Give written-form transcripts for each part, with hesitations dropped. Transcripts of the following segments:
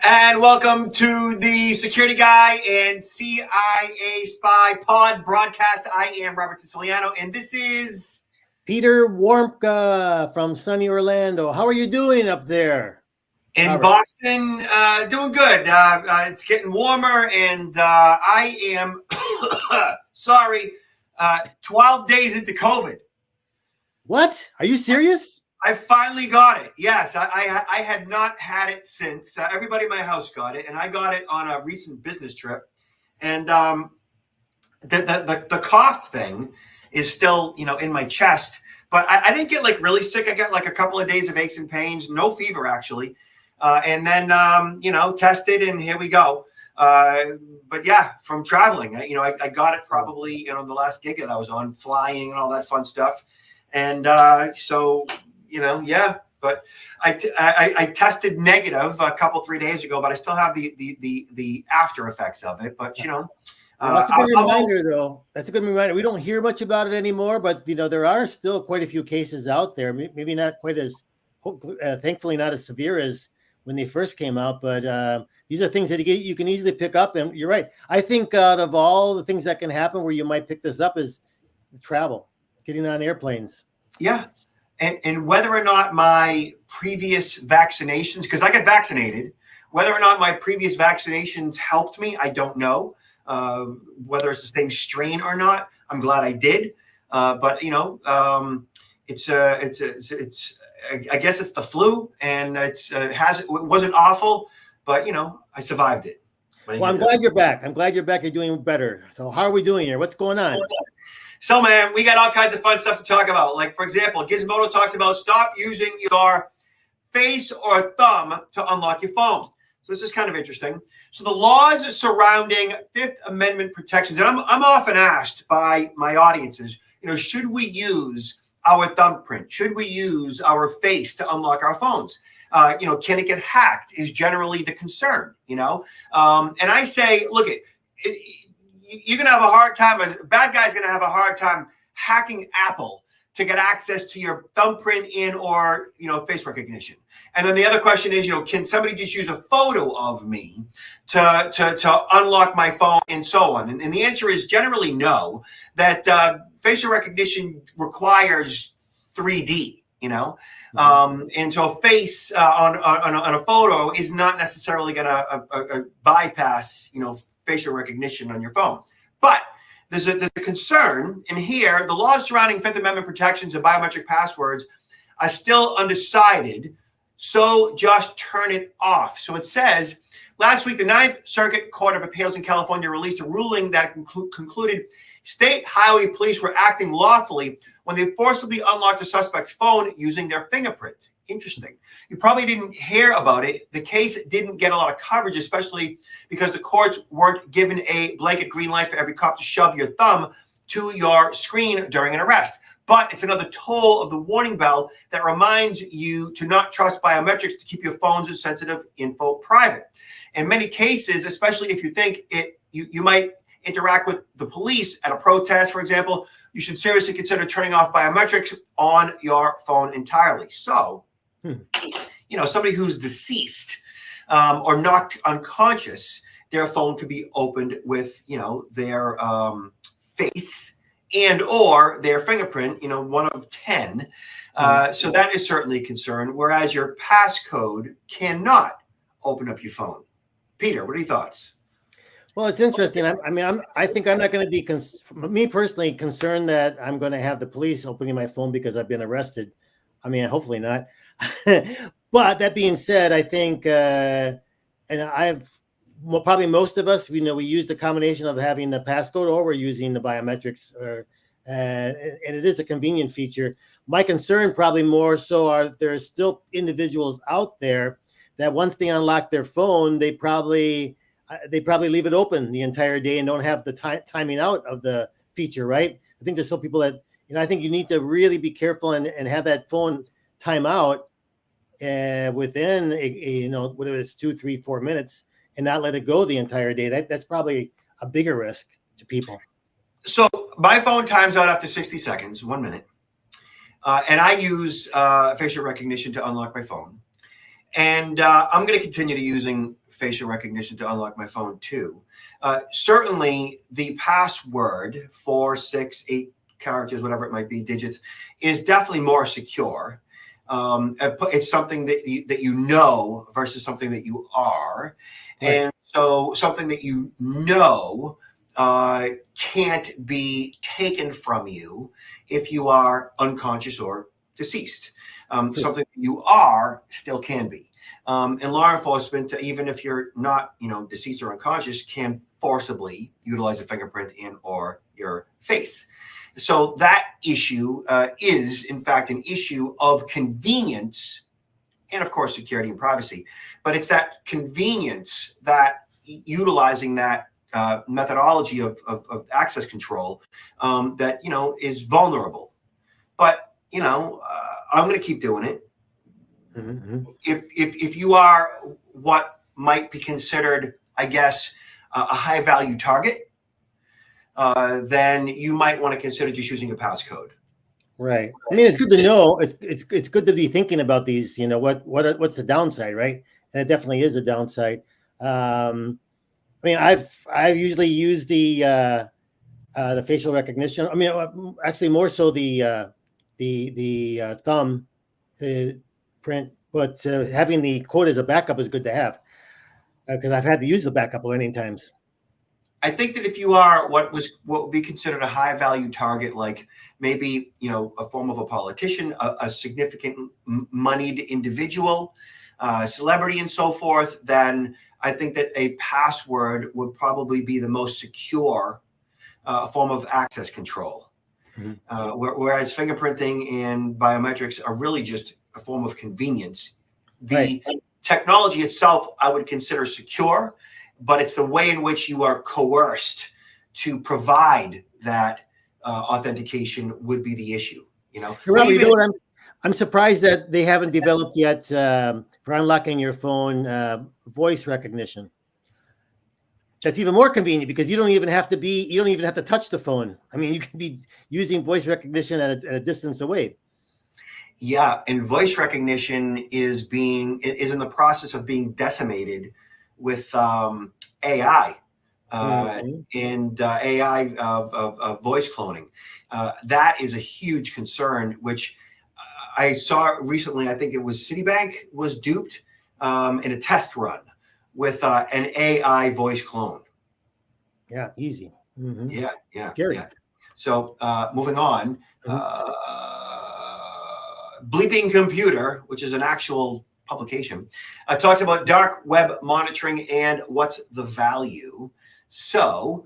And welcome to the security guy and CIA spy pod broadcast. I am Robert Siciliano, and this is Peter Warmka from sunny Orlando. How are you doing up there? in Robert? Boston. Doing good. It's getting warmer, and I am sorry. 12 days into COVID. What? Are you serious? I finally got it. Yes, I had not had it since everybody in my house got it, and I got it on a recent business trip. And the cough thing is still, in my chest, but I didn't get like really sick. I got like a couple of days of aches and pains, no fever actually, and then tested, and here we go. But yeah, from traveling, I got it probably the last gig that I was on, flying and all that fun stuff, and so. Yeah, but I tested negative a couple 3 days ago, but I still have the after effects of it. But well, that's a good reminder, though. That's a good reminder. We don't hear much about it anymore, but there are still quite a few cases out there. Maybe not quite as, thankfully, not as severe as when they first came out. But these are things that you can easily pick up. And you're right. I think out of all the things that can happen where you might pick this up is travel, getting on airplanes. Yeah. And whether or not my previous vaccinations, because I got vaccinated, whether or not my previous vaccinations helped me, I don't know. Whether it's the same strain or not, I'm glad I did. But it's I guess it's the flu, and it wasn't awful, but I survived it. Well, I'm glad you're back. I'm glad you're back. You're doing better. So how are we doing here? What's going on? So, man, we got all kinds of fun stuff to talk about. Like, for example, Gizmodo talks about stop using your face or thumb to unlock your phone. So this is kind of interesting. So the laws surrounding Fifth Amendment protections, and I'm often asked by my audiences, should we use our thumbprint? Should we use our face to unlock our phones? Can it get hacked is generally the concern, and I say, look, you're going to have a hard time. A bad guy's going to have a hard time hacking Apple to get access to your thumbprint or face recognition. And then the other question is, can somebody just use a photo of me to unlock my phone and so on? And the answer is generally no. That facial recognition requires 3D. And so face on a photo is not necessarily going to bypass facial recognition on your phone. But there's a concern in here. The laws surrounding Fifth Amendment protections and biometric passwords are still undecided, so just turn it off. So it says, last week, the Ninth Circuit Court of Appeals in California released a ruling that concluded state highway police were acting lawfully when they forcibly unlocked a suspect's phone using their fingerprint. Interesting. You probably didn't hear about it. The case didn't get a lot of coverage, especially because the courts weren't given a blanket green light for every cop to shove your thumb to your screen during an arrest. But it's another toll of the warning bell that reminds you to not trust biometrics to keep your phone's sensitive info private. In many cases, especially if you think you might interact with the police at a protest, for example, you should seriously consider turning off biometrics on your phone entirely. So, somebody who's deceased or knocked unconscious, their phone could be opened with, their face and or their fingerprint, one of 10. So that is certainly a concern, whereas your passcode cannot open up your phone. Peter, what are your thoughts? Well, it's interesting. I think I'm not going to be, me personally, concerned that I'm going to have the police opening my phone because I've been arrested. Hopefully not. But that being said, I think, and probably most of us, we use the combination of having the passcode or we're using the biometrics, and it is a convenient feature. My concern probably more so there's still individuals out there that once they unlock their phone, they probably leave it open the entire day and don't have the timing out of the feature, right? I think there's some people that, I think you need to really be careful and have that phone time out within, whether it's 2, 3, 4 minutes and not let it go the entire day. That's probably a bigger risk to people. So my phone times out after 60 seconds, 1 minute. And I use facial recognition to unlock my phone. And I'm going to continue to using facial recognition to unlock my phone too. Certainly, the password, 4, 6, 8 characters, whatever it might be, digits, is definitely more secure. It's something that you know versus something that you are, Right. and so something that you know can't be taken from you if you are unconscious or deceased. Something that you are still can be. And law enforcement, even if you're not, deceased or unconscious, can forcibly utilize a fingerprint in or your face. So that issue is, in fact, an issue of convenience and, of course, security and privacy. But it's that convenience that utilizing that methodology of access control that, is vulnerable. But, I'm going to keep doing it. Mm-hmm. If you are what might be considered, I guess, a high value target, then you might want to consider just using a passcode. Right. I mean, it's good to know. It's good to be thinking about these. What's the downside, right? And it definitely is a downside. I mean, I've usually used the facial recognition. I mean, actually more so the thumb print, but having the code as a backup is good to have because I've had to use the backup many times. I think that if you are what would be considered a high value target, like maybe a form of a politician, a significant moneyed individual, celebrity, and so forth, then I think that a password would probably be the most secure form of access control. Mm-hmm. Whereas fingerprinting and biometrics are really just a form of convenience. The technology itself, I would consider secure, but it's the way in which you are coerced to provide that authentication would be the issue. Robert, I'm surprised that they haven't developed yet for unlocking your phone voice recognition. That's even more convenient because you don't even have to touch the phone. I mean, you can be using voice recognition at a distance away. Yeah, and voice recognition is in the process of being decimated with AI and AI of voice cloning. That is a huge concern, which I saw recently. I think it was Citibank was duped in a test run with an AI voice clone. Yeah, easy. Mm-hmm. Yeah. Scary. Yeah. So moving on. Bleeping Computer, which is an actual publication, talks about dark web monitoring and what's the value. So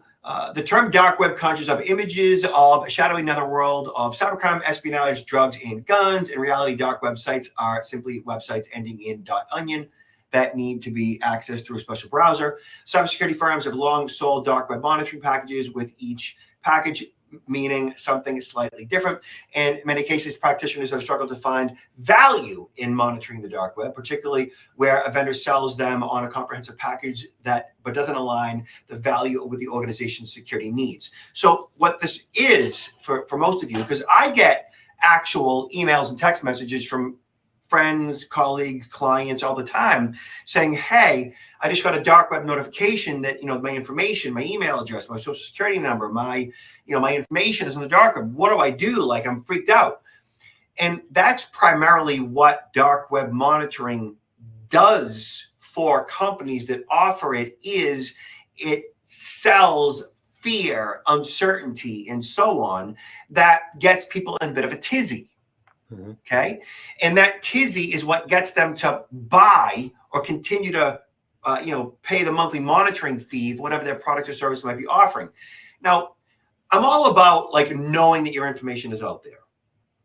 the term dark web conjures up images of a shadowy netherworld of cybercrime, espionage, drugs, and guns. In reality, dark web sites are simply websites ending in .onion that need to be accessed through a special browser. Cybersecurity firms have long sold dark web monitoring packages, with each package meaning something slightly different. And in many cases, practitioners have struggled to find value in monitoring the dark web, particularly where a vendor sells them on a comprehensive package but doesn't align the value with the organization's security needs. So what this is for most of you, because I get actual emails and text messages from friends, colleagues, clients all the time saying, hey, I just got a dark web notification that, my information, my email address, my social security number, my information is in the dark web. What do I do? Like, I'm freaked out. And that's primarily what dark web monitoring does for companies that offer it. Is it sells fear, uncertainty, and so on, that gets people in a bit of a tizzy. Mm-hmm. Okay. And that tizzy is what gets them to buy or continue to, pay the monthly monitoring fee for whatever their product or service might be offering. Now, I'm all about knowing that your information is out there.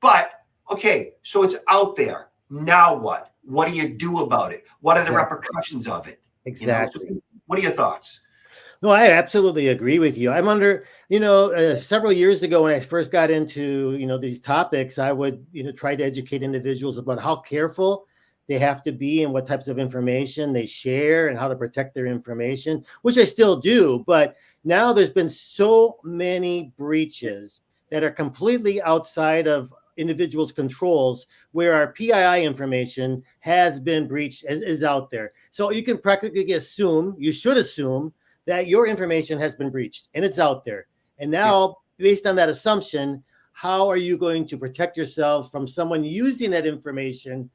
But, okay, so it's out there. Now what? What do you do about it? What are the repercussions of it? Exactly. So what are your thoughts? No, I absolutely agree with you. I'm under, several years ago when I first got into, these topics, I would, try to educate individuals about how careful they have to be and what types of information they share and how to protect their information, which I still do. But now there's been so many breaches that are completely outside of individuals' controls where our PII information has been breached, is out there. So you can practically assume, you should assume, that your information has been breached and it's out there. And now, based on that assumption, how are you going to protect yourself from someone using that information,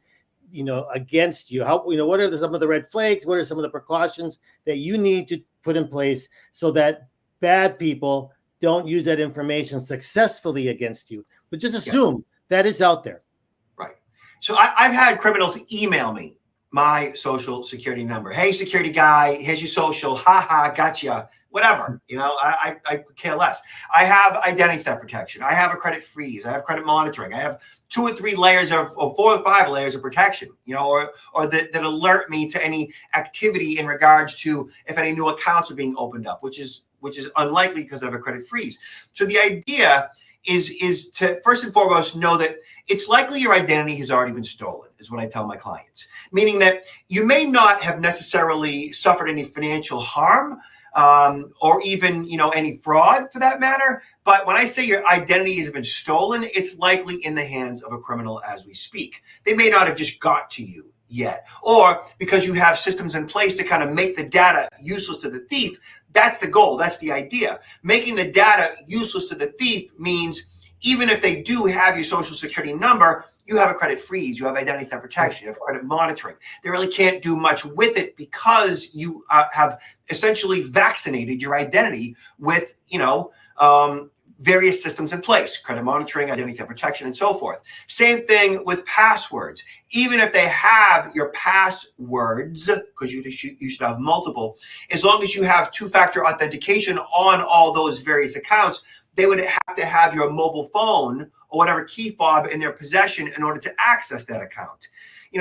against you? How, what are some of the red flags? What are some of the precautions that you need to put in place so that bad people don't use that information successfully against you? But just assume that is out there. Right. So I've had criminals email me my social security number. Hey, security guy, here's your social. Ha, gotcha. Whatever. I care less. I have identity theft protection. I have a credit freeze. I have credit monitoring. I have 2 or 3 layers or 4 or 5 layers of protection, or that alert me to any activity in regards to if any new accounts are being opened up, which is unlikely because I have a credit freeze. So the idea is to first and foremost know that it's likely your identity has already been stolen, is what I tell my clients. Meaning that you may not have necessarily suffered any financial harm, or even, any fraud for that matter. But when I say your identity has been stolen, it's likely in the hands of a criminal as we speak. They may not have just got to you yet, or because you have systems in place to kind of make the data useless to the thief. That's the goal. That's the idea. Making the data useless to the thief means even if they do have your social security number, you have a credit freeze, you have identity theft protection, you have credit monitoring. They really can't do much with it because you have essentially vaccinated your identity with, various systems in place, credit monitoring, identity theft protection, and so forth. Same thing with passwords. Even if they have your passwords, because you should have multiple, as long as you have 2-factor authentication on all those various accounts, they would have to have your mobile phone or whatever key fob in their possession in order to access that account.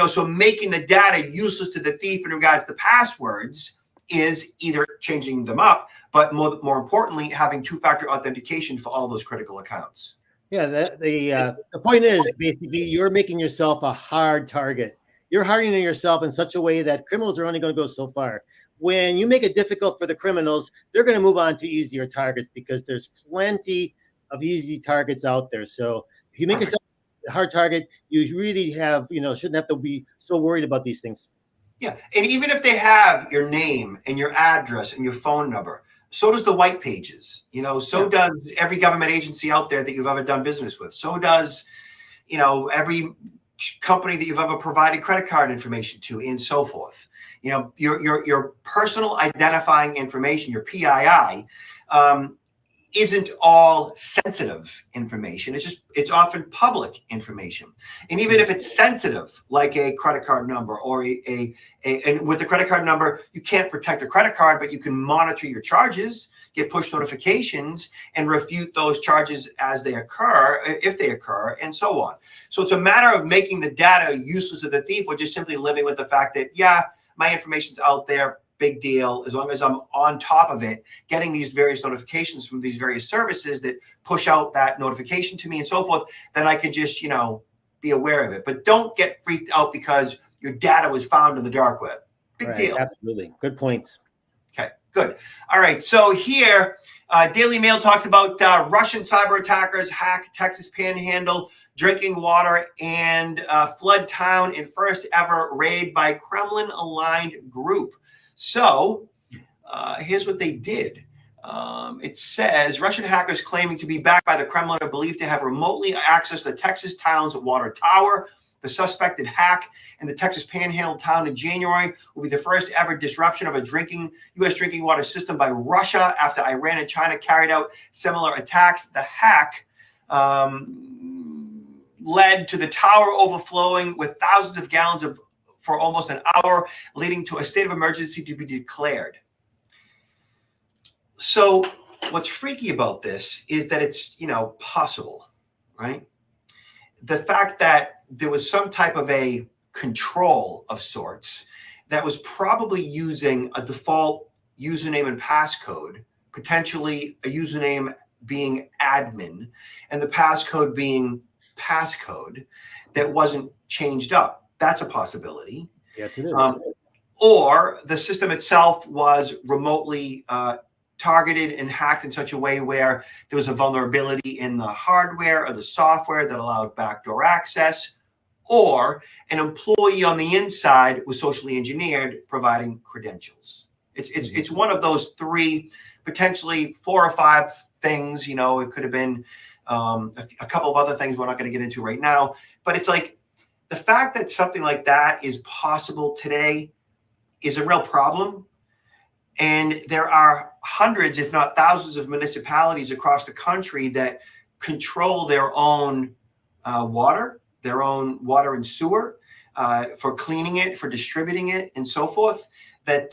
So making the data useless to the thief in regards to passwords is either changing them up, but more importantly, having 2-factor authentication for all those critical accounts. Yeah, the point is basically you're making yourself a hard target. You're hardening yourself in such a way that criminals are only going to go so far. When you make it difficult for the criminals, they're going to move on to easier targets because there's plenty of easy targets out there. So if you make yourself a hard target, you really shouldn't have to be so worried about these things. Yeah. And even if they have your name and your address and your phone number, so does the white pages, does every government agency out there that you've ever done business with. So does, every company that you've ever provided credit card information to, and so forth. Your personal identifying information, your PII, isn't all sensitive information. It's often public information. And even if it's sensitive, like a credit card number or and with the credit card number, you can't protect a credit card, but you can monitor your charges, get push notifications, and refute those charges as they occur, if they occur, and so on. So it's a matter of making the data useless to the thief, or just simply living with the fact that, my information's out there. Big deal. As long as I'm on top of it, getting these various notifications from these various services that push out that notification to me and so forth, then I can just, be aware of it. But don't get freaked out because your data was found in the dark web. Big deal. Absolutely. Good points. Okay, good. All right. So here, Daily Mail talks about Russian cyber attackers hack Texas Panhandle drinking water and flood town in first ever raid by Kremlin-aligned group. So here's what they did. It says Russian hackers claiming to be backed by the Kremlin are believed to have remotely accessed the Texas town's water tower. The suspected hack in the Texas Panhandle town in January will be the first ever disruption of a U.S. drinking water system by Russia after Iran and China carried out similar attacks. The hack led to the tower overflowing with thousands of gallons for almost an hour, leading to a state of emergency to be declared. So what's freaky about this is that it's, possible, right? The fact that there was some type of a control of sorts that was probably using a default username and passcode, potentially a username being admin and the passcode being passcode that wasn't changed up. That's a possibility. Yes, it is. Or the system itself was remotely targeted and hacked in such a way where there was a vulnerability in the hardware or the software that allowed backdoor access, or an employee on the inside was socially engineered providing credentials. It's one of those three, potentially 4 or 5 things. It could have been a couple of other things we're not going to get into right now. But it's like the fact that something like that is possible today is a real problem. And there are hundreds, if not thousands, of municipalities across the country that control their own water and sewer, for cleaning it, for distributing it, and so forth. That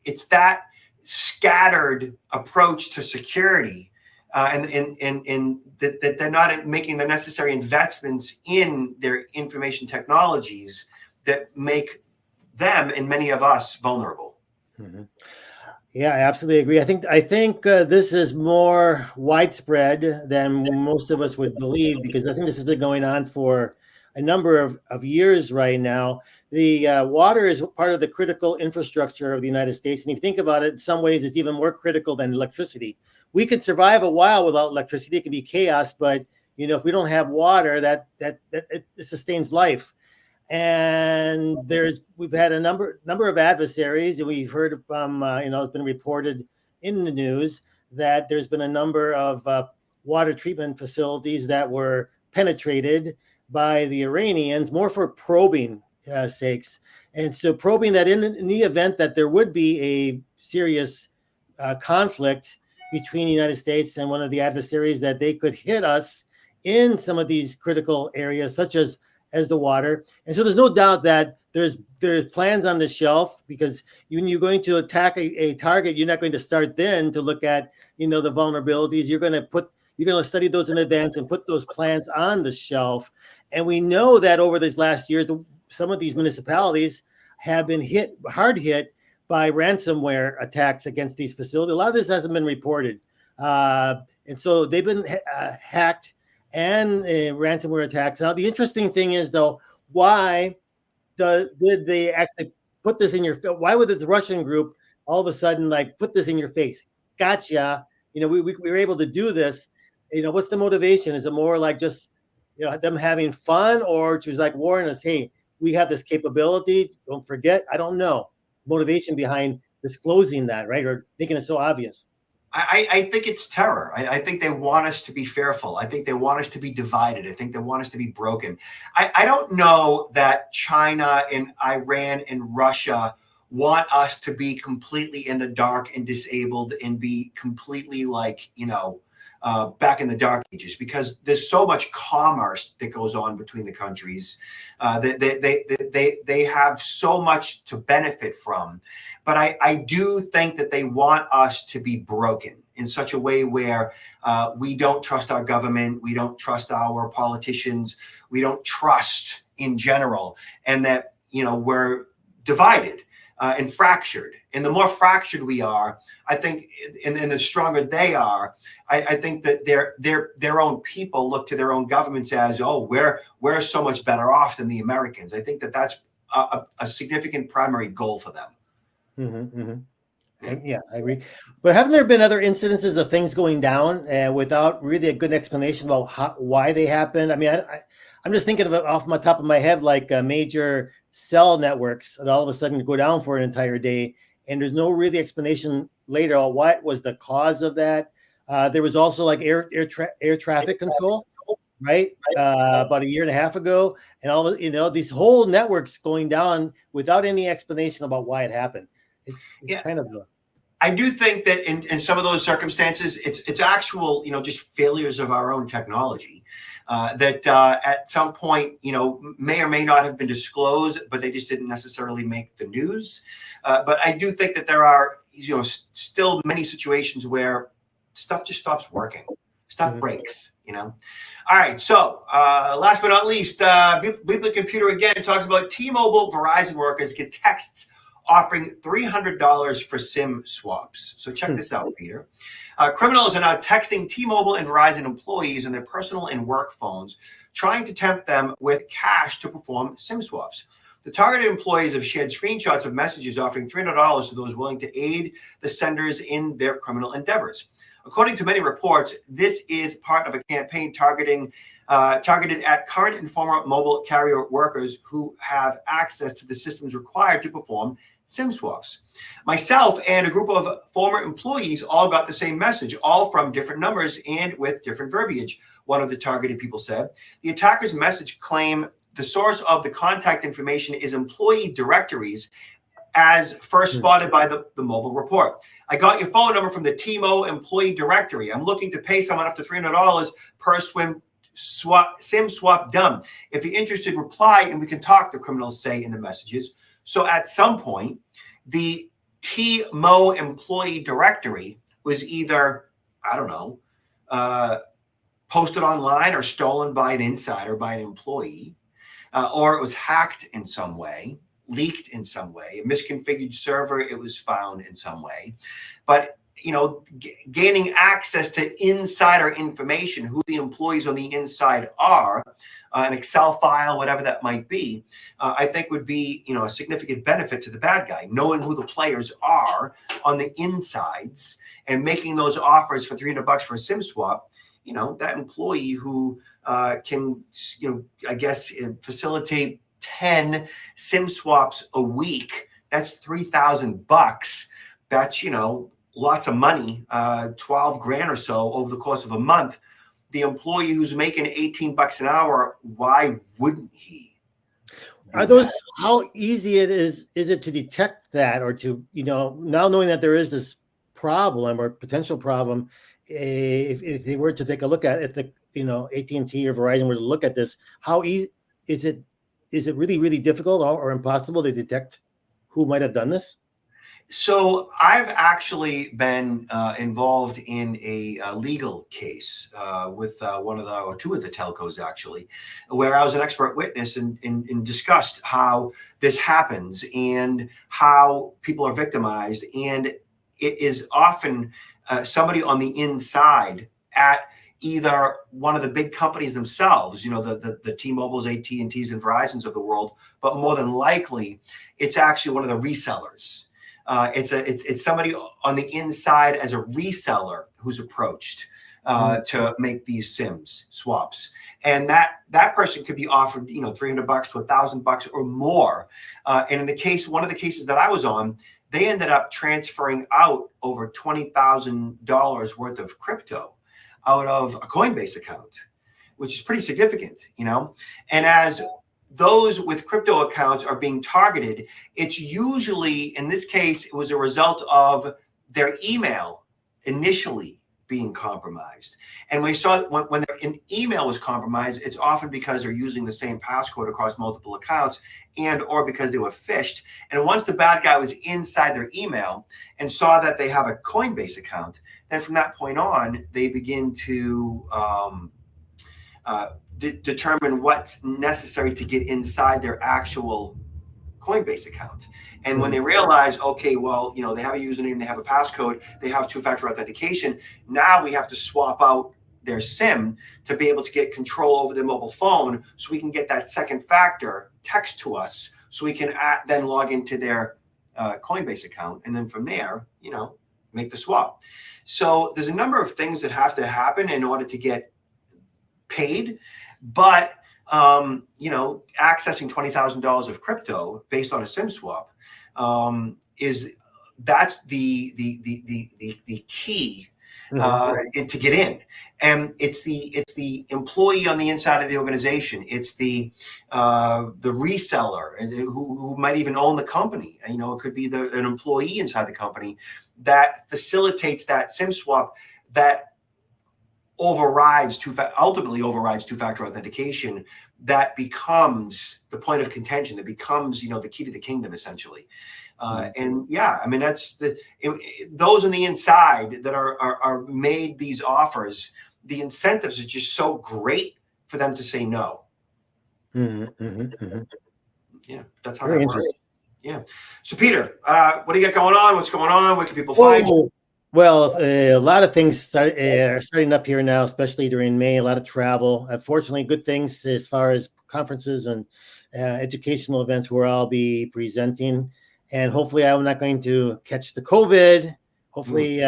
it's that scattered approach to security, and that they're not making the necessary investments in their information technologies that make them and many of us vulnerable. Mm-hmm. Yeah, I absolutely agree. I think this is more widespread than most of us would believe, because I think this has been going on for a number of years right now. The water is part of the critical infrastructure of the United States. And if you think about it, in some ways, it's even more critical than electricity. We could survive a while without electricity. It can be chaos, but if we don't have water, that it sustains life. And we've had a number of adversaries, and we've heard from it's been reported in the news that there's been a number of water treatment facilities that were penetrated by the Iranians, more for probing sakes. And so probing that in the event that there would be a serious conflict between the United States and one of the adversaries, that they could hit us in some of these critical areas, such as the water. And so there's no doubt that there's plans on the shelf, because when you're going to attack a target, you're not going to start then to look at the vulnerabilities. You're going to study those in advance and put those plans on the shelf. And we know that over these last years, some of these municipalities have been hard hit by ransomware attacks against these facilities. A lot of this hasn't been reported. And so they've been hacked and ransomware attacks. Now, the interesting thing is, though, why did they actually put this in your face? Why would this Russian group all of a sudden put this in your face? Gotcha. We were able to do this. What's the motivation? Is it more like just them having fun, or to warning us, hey, we have this capability, don't forget? I don't know. Motivation behind disclosing that, right? Or making it so obvious. I think it's terror. I think they want us to be fearful. I think they want us to be divided. I think they want us to be broken. I don't know that China and Iran and Russia want us to be completely in the dark and disabled and be completely back in the dark ages, because there's so much commerce that goes on between the countries. They have so much to benefit from. But I do think that they want us to be broken in such a way where we don't trust our government, we don't trust our politicians, we don't trust in general, and that we're divided and fractured. And the more fractured we are, I think, and the stronger they are, I think that their own people look to their own governments as, oh, we're so much better off than the Americans. I think that that's a significant primary goal for them. Mm-hmm, mm-hmm. Yeah, I agree. But haven't there been other incidences of things going down without really a good explanation about why they happened? I mean, I'm just thinking of it off the top of my head, like major cell networks that all of a sudden go down for an entire day, and there's no really explanation later on what was the cause of that. There was also air traffic control, right? About a year and a half ago, and all these whole networks going down without any explanation about why it happened. It's kind of I do think that in some of those circumstances, it's actual, just failures of our own technology that at some point, may or may not have been disclosed, but they just didn't necessarily make the news. But I do think that there are, still many situations where stuff just stops working. Stuff breaks, All right. So last but not least, Bleeply Computer again talks about T-Mobile Verizon workers get texts offering $300 for SIM swaps. So check this out, Peter. Criminals are now texting T-Mobile and Verizon employees on their personal and work phones, trying to tempt them with cash to perform SIM swaps. The targeted employees have shared screenshots of messages offering $300 to those willing to aid the senders in their criminal endeavors. According to many reports, this is part of a campaign targeted at current and former mobile carrier workers who have access to the systems required to perform SIM swaps. Myself and a group of former employees all got the same message, all from different numbers and with different verbiage, one of the targeted people said. The attacker's message claimed the source of the contact information is employee directories as first spotted by the mobile report. I got your phone number from the T-Mo employee directory. I'm looking to pay someone up to $300 per SIM swap done. If you're interested, reply and we can talk, the criminals say in the messages. So at some point, the T-Mo employee directory was either, I don't know, posted online or stolen by an insider, by an employee, or it was hacked in some way, leaked in some way, a misconfigured server, it was found in some way. But gaining access to insider information, who the employees on the inside are, an Excel file, whatever that might be, I think would be, a significant benefit to the bad guy, knowing who the players are on the insides and making those offers for $300 for a SIM swap. That employee who can, I guess, facilitate 10 SIM swaps a week, that's $3,000. That's, lots of money, 12 grand or so over the course of a month. The employee who's making $18 an hour, why wouldn't he? Are those, how easy is it to detect that, or to, now knowing that there is this problem or potential problem, if they were to take a look at it, if the, AT&T or Verizon were to look at this, how easy is it really, really difficult or impossible to detect who might have done this? So I've actually been involved in a legal case with two of the telcos, actually, where I was an expert witness and discussed how this happens and how people are victimized. And it is often somebody on the inside at either one of the big companies themselves, the T-Mobiles, AT&Ts, and Verizons of the world, but more than likely, it's actually one of the resellers. It's somebody on the inside as a reseller who's approached to make these SIMs swaps, and that person could be offered $300 to $1,000 or more. And in one of the cases that I was on, they ended up transferring out over $20,000 worth of crypto out of a Coinbase account, which is pretty significant, And as those with crypto accounts are being targeted, it's usually, in this case, it was a result of their email initially being compromised. And we saw when their email was compromised, it's often because they're using the same passcode across multiple accounts or because they were phished. And once the bad guy was inside their email and saw that they have a Coinbase account, then from that point on, they begin to determine what's necessary to get inside their actual Coinbase account. And when they realize, okay, well, they have a username, they have a passcode, they have two-factor authentication. Now we have to swap out their SIM to be able to get control over their mobile phone, so we can get that second factor text to us, so we can then log into their Coinbase account, and then from there, make the swap. So there's a number of things that have to happen in order to get paid, but accessing $20,000 of crypto based on a SIM swap that's the key to get in. And it's the employee on the inside of the organization. It's the reseller who might even own the company. It could be an employee inside the company that facilitates that SIM swap that ultimately overrides two-factor authentication. That becomes the point of contention. That becomes, the key to the kingdom, essentially. And yeah, I mean, that's those on the inside that are made these offers. The incentives are just so great for them to say no. Yeah, that's how that works. Yeah. So Peter, what do you got going on? What's going on? Where can people find you? Well, a lot of things are starting up here now, especially during May. A lot of travel. Unfortunately, good things as far as conferences and educational events where I'll be presenting. And hopefully I'm not going to catch the COVID. Hopefully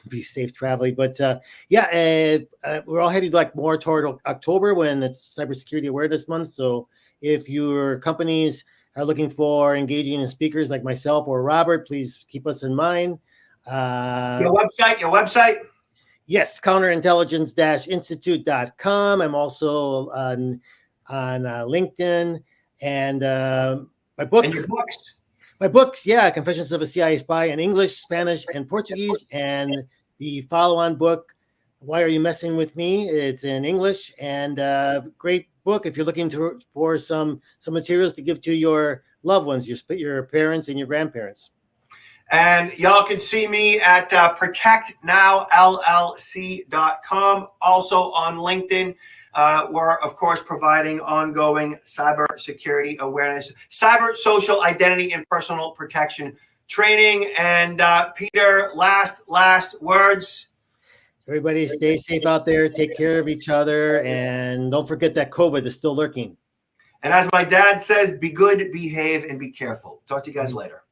be safe traveling. But we're all headed like more toward October when it's Cybersecurity Awareness Month. So if your companies are looking for engaging speakers like myself or Robert, please keep us in mind. Your website? Yes, counterintelligence-institute.com. I'm also on LinkedIn, and my book. And your books. My books, yeah, Confessions of a CIA Spy in English, Spanish, and Portuguese, and the follow-on book, Why Are You Messing With Me? It's in English, and great book if you're looking for some materials to give to your loved ones, your parents and your grandparents. And y'all can see me at protectnowllc.com, also on LinkedIn. We're, of course, providing ongoing cybersecurity awareness, cyber social identity and personal protection training. And Peter, last words. Everybody stay safe out there. Take care of each other. And don't forget that COVID is still lurking. And as my dad says, be good, behave, and be careful. Talk to you guys later.